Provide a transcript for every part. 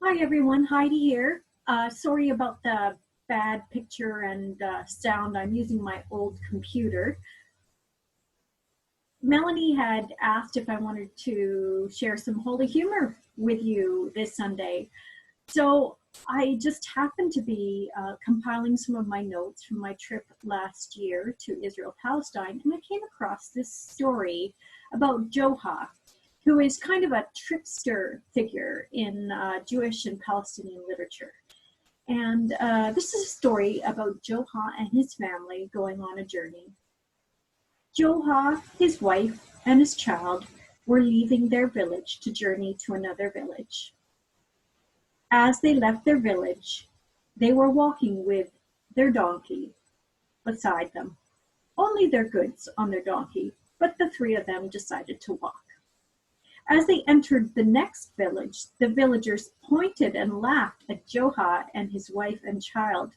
Hi everyone, Heidi here. Sorry about the bad picture and sound. I'm using my old computer. Melanie had asked if I wanted to share some holy humor with you this Sunday. So I just happened to be compiling some of my notes from my trip last year to Israel, Palestine, and I came across this story about Joha, who is kind of a trickster figure in Jewish and Palestinian literature. And this is a story about Joha and his family going on a journey. Joha, his wife, and his child were leaving their village to journey to another village. As they left their village, they were walking with their donkey beside them. Only their goods on their donkey, but the three of them decided to walk. As they entered the next village, the villagers pointed and laughed at Joha and his wife and child.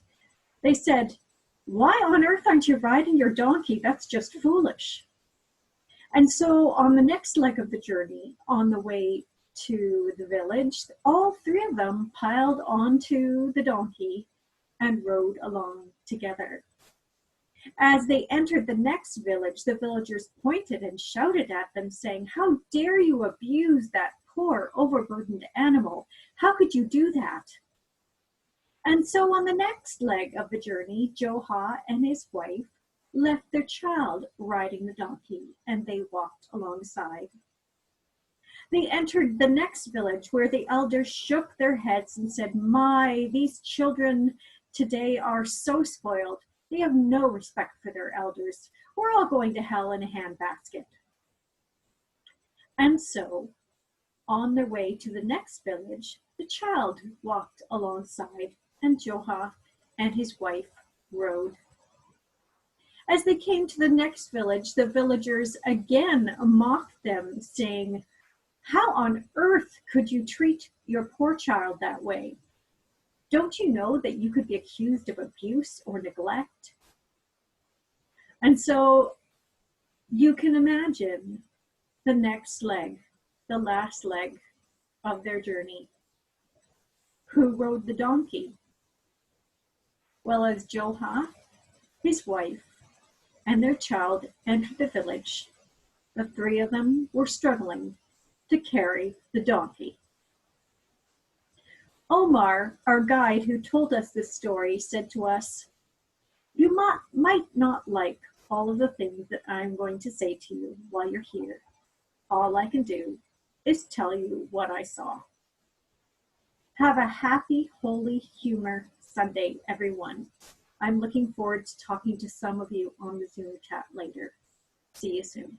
They said, "Why on earth aren't you riding your donkey? That's just foolish." And so on the next leg of the journey, on the way to the village, all three of them piled onto the donkey and rode along together. As they entered the next village, the villagers pointed and shouted at them, saying, "How dare you abuse that poor, overburdened animal? How could you do that?" And so on the next leg of the journey, Joha and his wife left their child riding the donkey, and they walked alongside. They entered the next village, where the elders shook their heads and said, "My, these children today are so spoiled. They have no respect for their elders. We're all going to hell in a handbasket." And so, on their way to the next village, the child walked alongside, and Joha and his wife rode. As they came to the next village, the villagers again mocked them, saying, "How on earth could you treat your poor child that way? Don't you know that you could be accused of abuse or neglect?" And so you can imagine the next leg, the last leg of their journey. Who rode the donkey? Well, as Joha, his wife, and their child entered the village, the three of them were struggling to carry the donkey. Omar, our guide who told us this story, said to us, "You might not like all of the things that I'm going to say to you while you're here. All I can do is tell you what I saw." Have a happy, holy humor Sunday, everyone. I'm looking forward to talking to some of you on the Zoom chat later. See you soon.